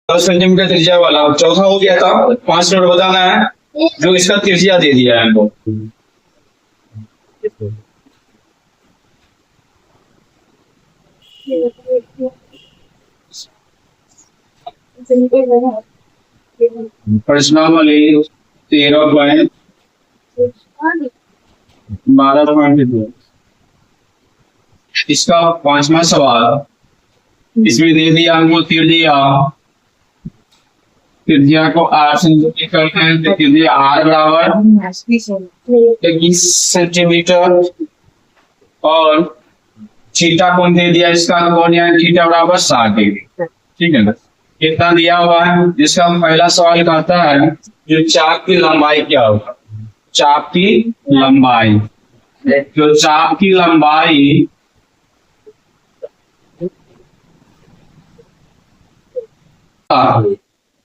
10 centimetre त्रिज्या वाला चौथा हो गया था। 5 मिनट बताना है जो इसका त्रिज्या दे दिया है हमको। प्रश्नावली 13.12.2 इसका 5वां सवाल। इसमें दे दिया हमको त्रिज्या को आर से करते हैं तो त्रिज्या आर बराबर 21 सेंटीमीटर और थीटा कोण दे दिया इसका कोण यानी थीटा बराबर 60 डिग्री। ठीक है ना, कितना दिया हुआ है। जिसका पहला सवाल कहता है जो चाप की लंबाई क्या होगा। चाप की लंबाई, जो चाप की लंबाई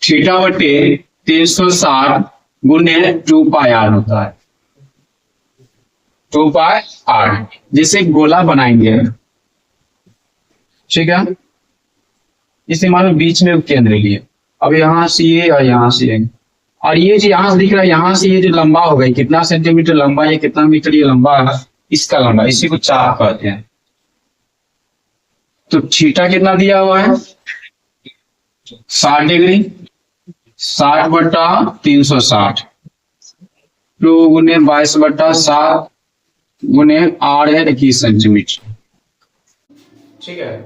थीटा बटे 360 गुने 2 पाई आर होता है। 2 पाई आर जिसे गोला बनाएंगे। ठीक है, इसे मानो बीच में केंद्र लिए। अब यहाँ से ये और यहाँ से ये, और ये जो यहाँ से दिख रहा है यहाँ से ये जो लंबा हो गई, कितना सेंटीमीटर लंबा है, कितना मीटर ये लंबा है, इसका लंबा, इसी को चाप कहते हैं। तो थीटा कितना दिया हुआ है 60 डिग्री, 60 बटा 360 2 गुने 22 बटा 7 गुने आर है 21 सेंटीमीटर। ठीक है,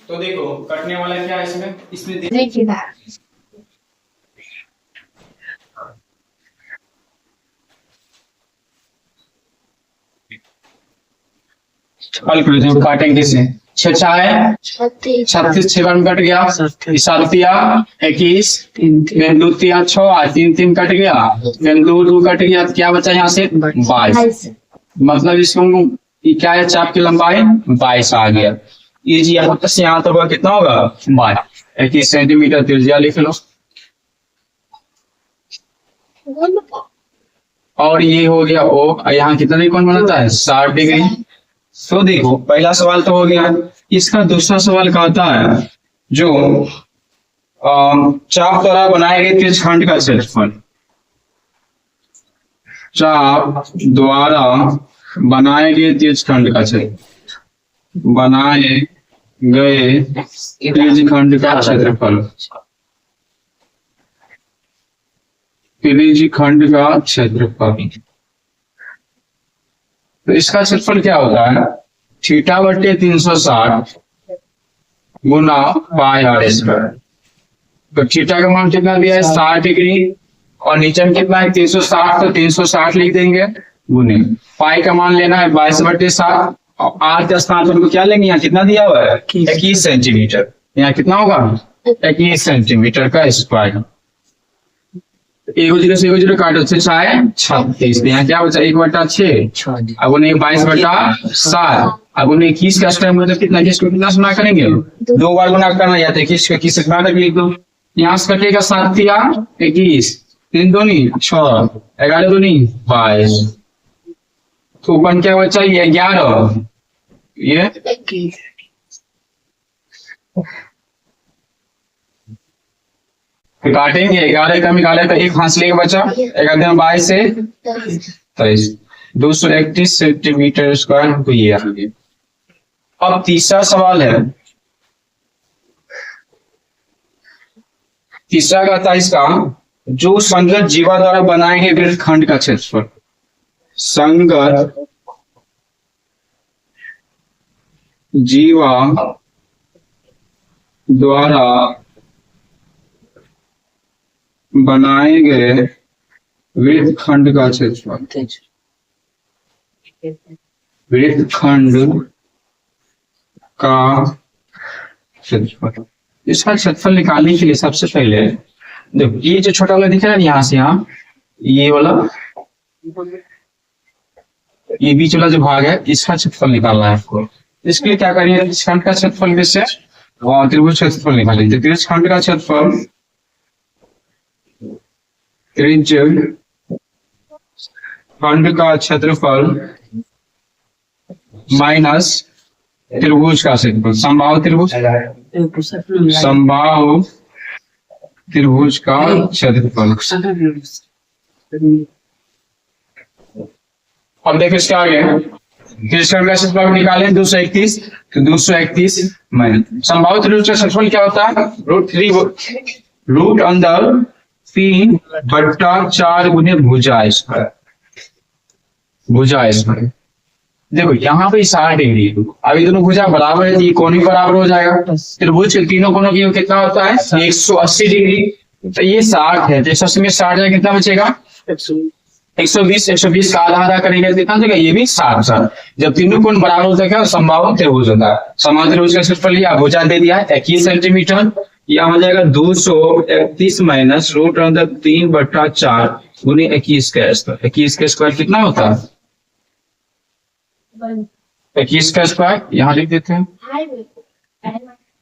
तो देखो कटने वाला क्या है इसमें देखिए काटेंगे किसे 6 36 6 बार में कट गया, 21 2 3 6 3 3 कट गया, 2 2 कट गया, क्या बचा यहाँ से 22। मतलब इसको क्या है, चाप की लंबाई 22 आ गया। ये जी यहाँ से यहाँ तक कितना होगा 21 सेंटीमीटर त्रिज्या लिख लो। और ये हो गया ओ, यहाँ कितना डिग्री कोण बनाता है 60 डिग्री। तो देखो पहला सवाल तो हो गया। इसका दूसरा सवाल कहता है जो चाप द्वारा बनाए गए त्रिज्यखंड का क्षेत्रफल। चाप द्वारा बनाए गए त्रिज्यखंड का क्षेत्रफल, बनाए गए त्रिज्यखंड का क्षेत्रफल, त्रिज्यखंड का क्षेत्रफल। तो इसका क्षेत्रफल क्या होता है थीटा बटे 360 गुना पाई आर स्क्वायर। तो थीटा का मान कितना दिया है 60 डिग्री और नीचे में कितना है 360, तो 360 लिख देंगे गुने पाई का मान लेना है 22 बटे 7 और आर का स्थान पर क्या लेंगे, यहाँ कितना दिया हुआ है 21 सेंटीमीटर। यहाँ कितना होगा 21 सेंटीमीटर का स्क्वायर। 1 0 से 1 0 काटो 6 36, यहाँ क्या बचा 1 बटा 6 अब उन्हें 22 बटा 7 अब उन्हें 21 का स्क्वायर मतलब कितना, इसको कितना गुना करेंगे 2 बार गुना करना, या तो 21 को 21 से गुना करके लिख दो। यहाँ से कटेगा 7 या 21, 3 दूनी 6 11 दूनी 22, तो ऊपर क्या बचा ये 11, ये काटेंगे 11 का निकाले तो 1 फासले का बचा 11 से 23 231 सेंटीमीटर स्क्वायर हमको ये आ गया। अब तीसरा सवाल है, तीसरा का था इसका जो संगत जीवा द्वारा बनाए गए वृत्तखंड का क्षेत्रफल। संगत जीवा द्वारा बनाए गए वृत्तखंड का क्षेत्रफल, वृत्तखंड का क्षेत्रफल। इसका क्षेत्रफल निकालने के लिए सबसे पहले देखो ये जो छोटा वाला दिख रहा है यहाँ से यहाँ ये वाला ये बीच वाला जो भाग है इसका क्षेत्रफल निकालना है आपको। इसके लिए क्या करिए त्रिज्यखंड का क्षेत्रफल में से त्रिभुज क्षेत्रफल निकाल लीजिए। त्रिज्यखंड का क्षेत्रफल त्रिज्यखंड का क्षेत्रफल माइनस त्रिभुज का क्षेत्रफल, समबाहु त्रिभुज, समबाहु त्रिभुज का क्षेत्रफल। अब देखो इसके आगे त्रिभुज का क्षेत्रफल निकालें 231, तो 231 माइनस संभावित त्रिभुज का क्षेत्रफल क्या होता है? रूट अंदर 3/4 गुने भुजा स्क्वायर। भुजा स्क्वायर देखो यहाँ पे 60 डिग्री, अभी दोनों भुजा बराबर है, ये कोण भी बराबर हो जाएगा। त्रिभुज के तीनों कोणों की कितना होता है? 180 डिग्री। तो ये 60 है, तो 180 में 60 जाएगा, कितना बचेगा? 120। 120 का आधा करेंगे कितना बचेगा? ये भी 60। जब तीनों कोण बराबर होता है क्या संभावित त्रिभुज होता है। समान त्रिभुज का क्षेत्रफल लिया, भुजा दे दिया है 21 सेंटीमीटर, यह हो जाएगा 231 माइनस रूट अंदर 3/4 गुने 21 का स्क्वायर। 21 का स्क्वायर कितना होता है? 21 का स्क्वायर यहाँ लिख देते हैं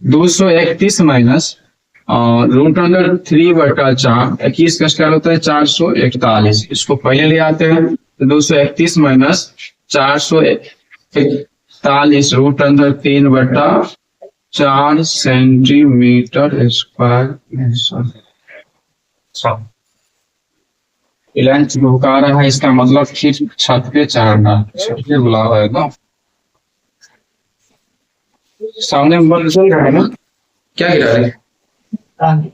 231 माइनस रूट अंदर 3/4, 21 का स्क्वायर होता है 441। इसको पहले ले आते हैं, तो 231 माइनस 441 रूट अंदर 3/4 सेंटीमीटर स्क्वायर। लेंथ भुका रहा है, इसका मतलब फिर छत पे चढ़ना, छत पे बुलावा है ना, सामने चल रहा है ना, क्या गिरा है?